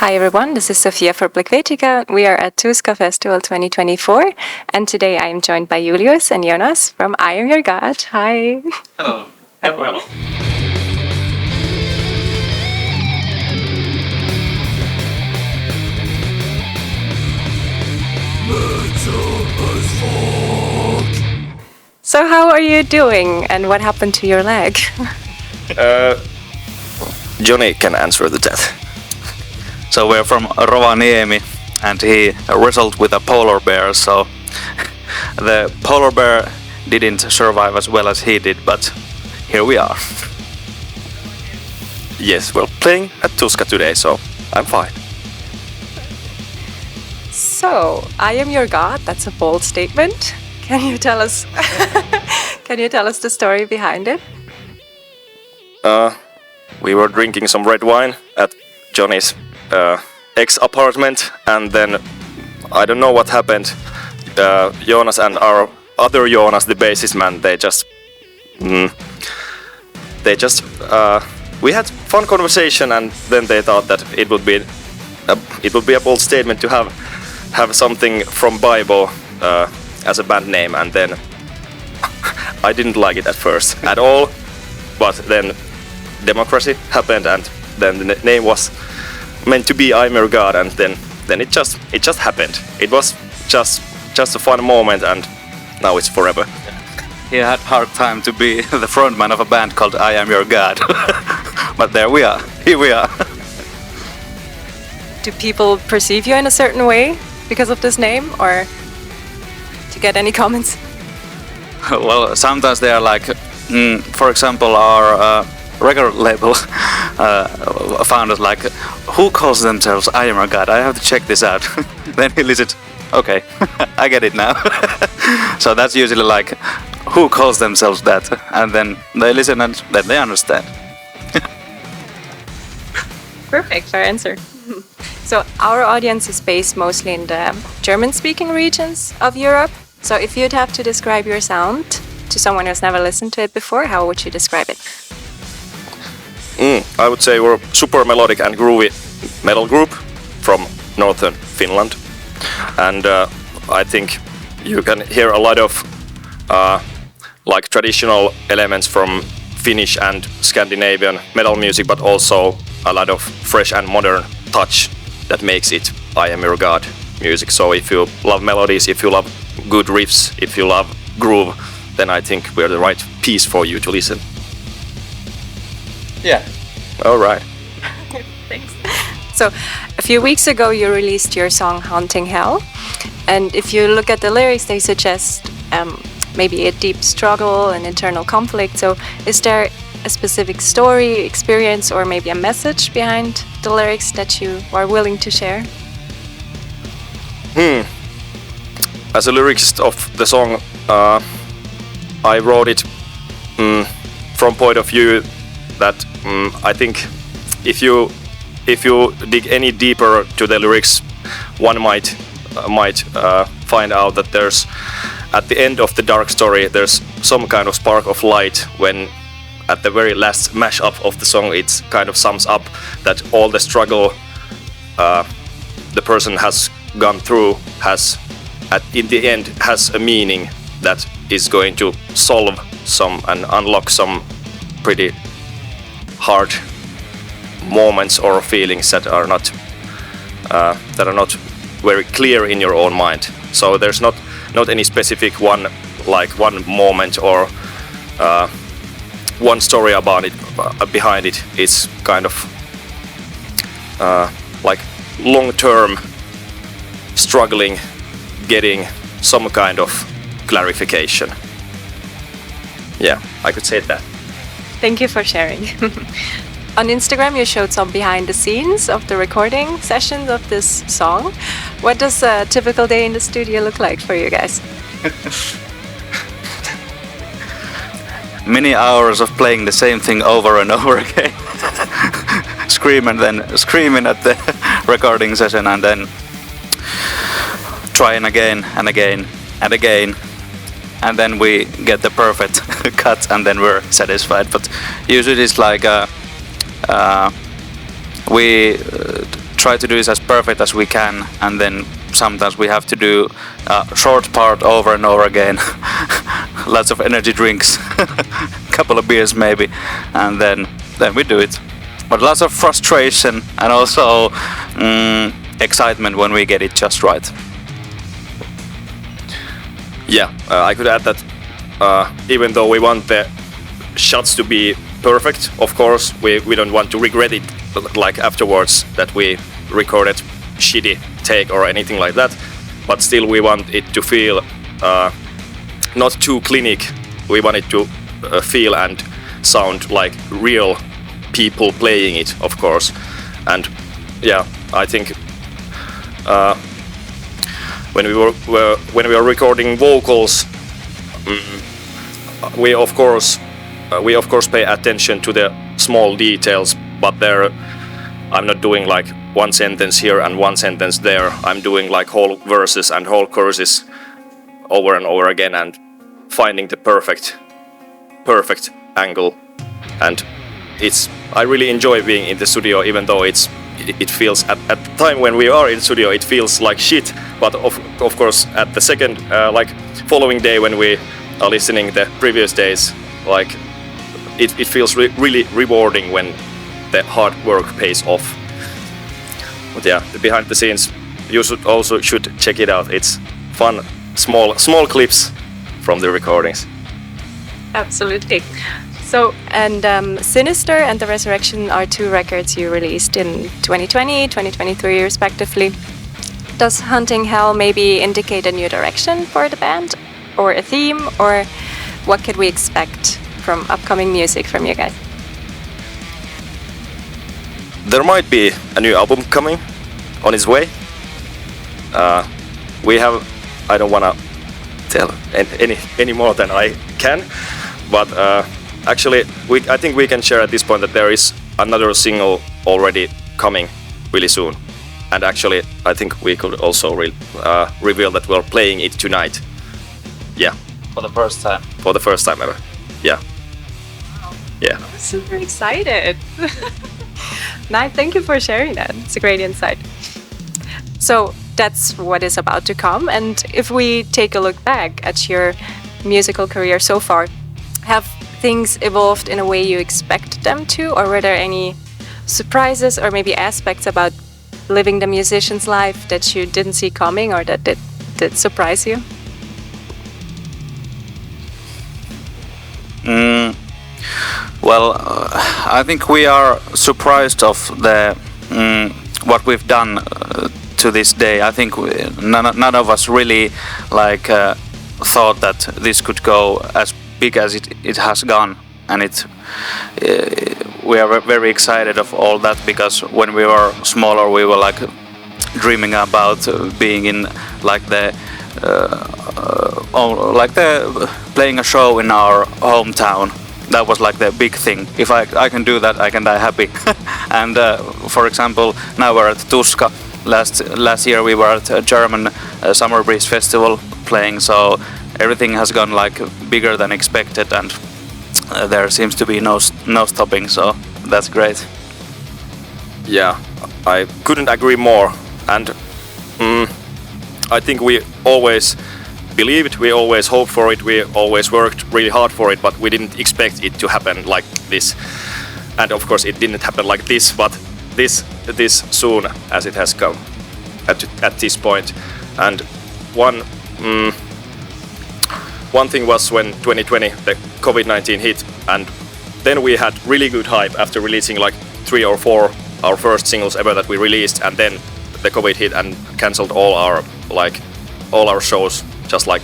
Hi everyone, this is Sofia for Plekvetica. We are at Tuska Festival 2024 and today I am joined by Julius and Jonas from I Am Your God. Hi. Hello. Hello. So how are you doing and what happened to your leg? Johnny can answer that. So we're from Rovaniemi and he wrestled with a polar bear, so the polar bear didn't survive as well as he did, but here we are. Yes, we're playing at Tuska today, so I'm fine. So, I am your God, that's a bold statement. Can you tell us the story behind it? We were drinking some red wine at Johnny's ex-apartment, and then I don't know what happened. Jonas and our other Jonas, the bassist man, we had fun conversation, and then they thought that it would be a bold statement to have something from Bible as a band name, and then I didn't like it at first at all, but then democracy happened, and then the name was meant to be I'm Your God, and then it just happened. It was just a fun moment, and now it's forever. He had hard time to be the frontman of a band called I Am Your God. But there we are, here we are. Do people perceive you in a certain way because of this name, or do you get any comments? Well, sometimes they are like, for example, our record label found us like, who calls themselves I Am Your God? I have to check this out. Then he listened, okay, I get it now. So that's usually like, who calls themselves that? And then they listen and then they understand. Perfect, fair answer. So our audience is based mostly in the German-speaking regions of Europe. So if you'd have to describe your sound to someone who's never listened to it before, how would you describe it? I would say we're a super melodic and groovy metal group from northern Finland, and I think you can hear a lot of like traditional elements from Finnish and Scandinavian metal music, but also a lot of fresh and modern touch that makes it I Am Your God music. So if you love melodies, if you love good riffs, if you love groove, then I think we're the right piece for you to listen. Yeah. All right. Thanks. So a few weeks ago you released your song Haunting Hell, and if you look at the lyrics they suggest maybe a deep struggle and internal conflict. So is there a specific story, experience, or maybe a message behind the lyrics that you are willing to share? As a lyricist of the song, I wrote it from point of view that I think if you dig any deeper to the lyrics, one might find out that there's at the end of the dark story there's some kind of spark of light when at the very last mashup of the song it kind of sums up that all the struggle the person has gone through in the end has a meaning that is going to solve some and unlock some pretty hard moments or feelings that are not very clear in your own mind. So there's not any specific one moment or one story about it behind it. It's kind of like long-term struggling, getting some kind of clarification. Yeah, I could say that. Thank you for sharing. On Instagram you showed some behind the scenes of the recording sessions of this song. What does a typical day in the studio look like for you guys? Many hours of playing the same thing over and over again. Screaming at the recording session, and then trying again and again and again, and then we get the perfect cut and then we're satisfied. But usually it's like we try to do this as perfect as we can, and then sometimes we have to do a short part over and over again. Lots of energy drinks, couple of beers maybe, and then we do it. But lots of frustration and also excitement when we get it just right. Yeah, I could add that even though we want the shots to be perfect, of course, we don't want to regret it like afterwards that we recorded shitty take or anything like that. But still, we want it to feel not too clinic. We want it to feel and sound like real people playing it, of course. And yeah, I think when we were recording vocals, we of course pay attention to the small details, but there I'm not doing like one sentence here and one sentence there. I'm doing like whole verses and whole choruses over and over again and finding the perfect angle. And I really enjoy being in the studio, even though it feels at the time when we are in studio it feels like shit, but of course at the second like following day when we are listening the previous days, like it feels really rewarding when the hard work pays off. But yeah, the behind the scenes, you should check it out. It's fun, small clips from the recordings. Absolutely. So, and Sinister and The Resurrection are two records you released in 2020, 2023 respectively. Does Hunting Hell maybe indicate a new direction for the band, or a theme, or what could we expect from upcoming music from you guys? There might be a new album coming on its way. I don't wanna tell any more than I can, but actually I think we can share at this point that there is another single already coming really soon. And actually I think we could also reveal that we're playing it tonight. Yeah. For the first time. For the first time ever. Yeah. Wow. Yeah. I'm super excited. Nice, thank you for sharing that. It's a great insight. So that's what is about to come. And if we take a look back at your musical career so far, have things evolved in a way you expected them to, or were there any surprises or maybe aspects about living the musician's life that you didn't see coming or that did surprise you? Well, I think we are surprised of the what we've done to this day. I think none of us really like thought that this could go as big as it has gone, and we are very excited of all that, because when we were smaller we were like dreaming about being in like the playing a show in our hometown. That was like the big thing. If I can do that, I can die happy. And for example, now we're at Tuska. Last year we were at a German Summer Breeze Festival playing, so everything has gone like bigger than expected, and there seems to be no stopping, so that's great. Yeah, I couldn't agree more. And I think we always believed, we always hoped for it, we always worked really hard for it, but we didn't expect it to happen like this. And of course it didn't happen like this, but this soon as it has come at this point. And one thing was when 2020 the COVID-19 hit, and then we had really good hype after releasing like 3 or 4 our first singles ever that we released, and then the COVID hit and cancelled all our shows, just like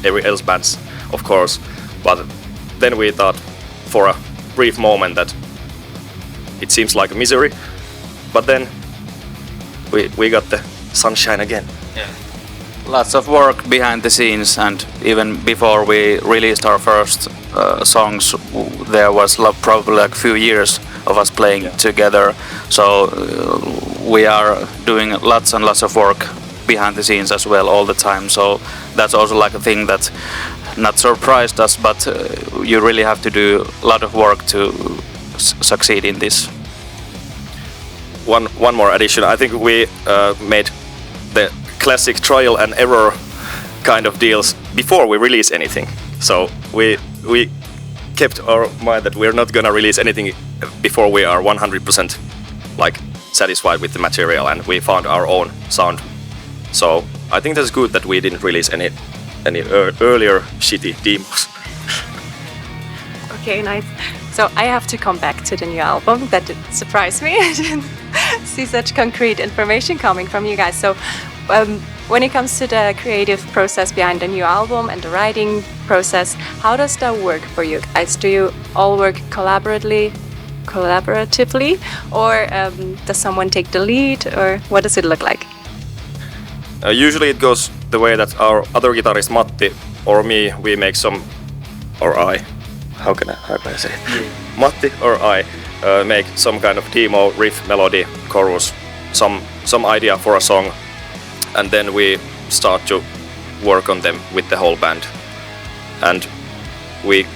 every else bands, of course. But then we thought for a brief moment that it seems like a misery, but then we got the sunshine again. Yeah. Lots of work behind the scenes, and even before we released our first songs, there was probably like a few years of us playing together. So we are doing lots and lots of work behind the scenes as well all the time. So that's also like a thing that not surprised us, but you really have to do a lot of work to succeed in this. one more addition. I think we made the classic trial and error kind of deals before we release anything. So we kept our mind that we're not gonna release anything before we are 100% like satisfied with the material, and we found our own sound. So I think that's good that we didn't release any earlier shitty demos. Okay, nice. So I have to come back to the new album. That did surprise me. I didn't see such concrete information coming from you guys. So when it comes to the creative process behind the new album and the writing process, how does that work for you guys? Do you all work collaboratively, or does someone take the lead, or what does it look like? Usually it goes the way that our other guitarist Matti or me, we make some, or I, how can I say it? Yeah. Matti or I make some kind of demo, riff, melody, chorus, some idea for a song, and then we start to work on them with the whole band. And we,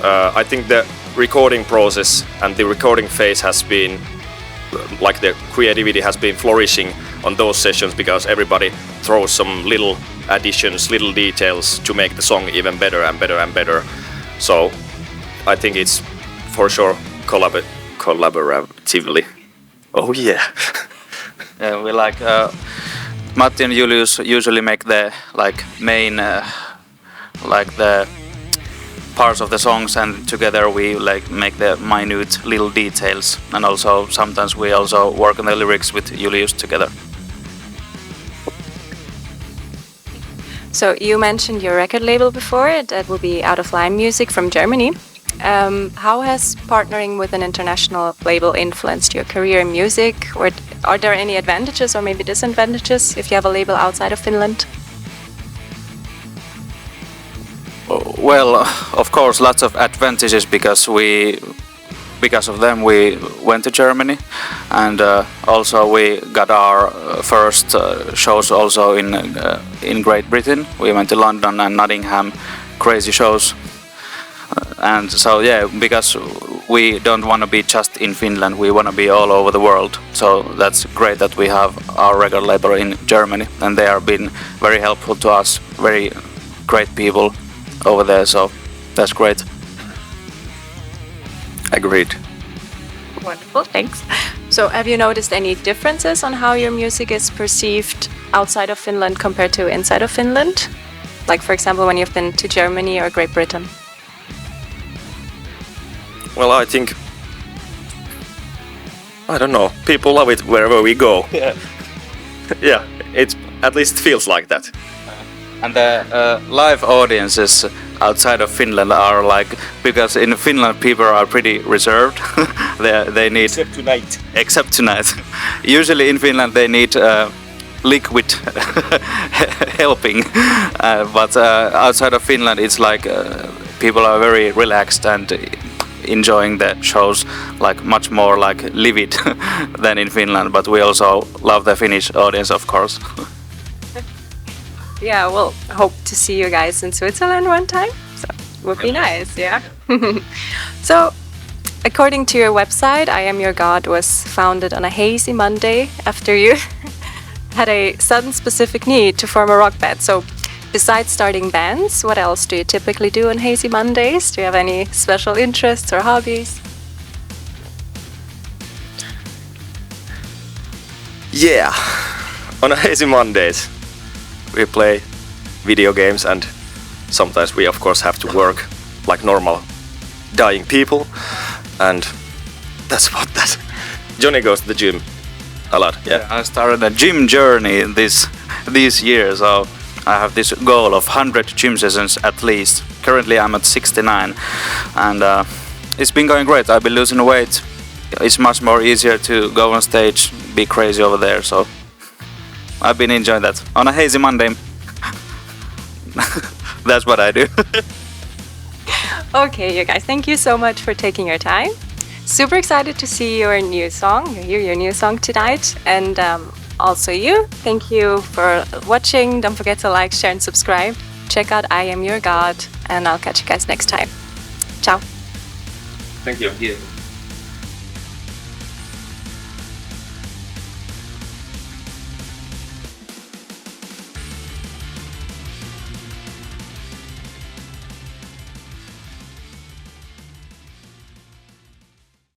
I think the recording process and the recording phase has been, like the creativity has been flourishing on those sessions, because everybody throws some little additions, little details to make the song even better and better and better. So I think it's for sure collaboratively. Oh yeah. Yeah, we like Matti and Julius usually make the like main like the parts of the songs, and together we like make the minute little details, and also sometimes we also work on the lyrics with Julius together. So you mentioned your record label before, that will be Out of Line Music from Germany. How has partnering with an international label influenced your career in music, or are there any advantages or maybe disadvantages if you have a label outside of Finland? Well, of course, lots of advantages, because of them we went to Germany, and also we got our first shows also in Great Britain. We went to London and Nottingham, crazy shows, and so yeah, because we don't want to be just in Finland, we want to be all over the world. So that's great that we have our record label in Germany, and they have been very helpful to us, very great people over there, so that's great. Agreed. Wonderful, thanks. So have you noticed any differences on how your music is perceived outside of Finland compared to inside of Finland? Like, for example, when you've been to Germany or Great Britain? Well, I think, I don't know, people love it wherever we go. Yeah. Yeah, it at least feels like that. And the live audiences outside of Finland are like, because in Finland people are pretty reserved. they need except tonight. Usually in Finland they need liquid helping, but outside of Finland it's like people are very relaxed and enjoying the shows like much more like livid than in Finland. But we also love the Finnish audience, of course. Yeah, well, hope to see you guys in Switzerland one time. So it would be nice, yeah. So, according to your website, I Am Your God was founded on a hazy Monday after you had a sudden specific need to form a rock band. So, besides starting bands, what else do you typically do on hazy Mondays? Do you have any special interests or hobbies? Yeah, on a hazy Mondays we play video games, and sometimes we of course have to work like normal dying people, and that's about that. Johnny goes to the gym a lot. Yeah, I started a gym journey this year, so I have this goal of 100 gym sessions at least. Currently I'm at 69, and it's been going great. I've been losing weight. It's much more easier to go on stage, be crazy over there, so I've been enjoying that on a hazy Monday. That's what I do. Okay, you guys, thank you so much for taking your time. Super excited to see your new song, hear your new song tonight. And also you, thank you for watching. Don't forget to like, share and subscribe. Check out I Am Your God, and I'll catch you guys next time. Ciao. Thank you.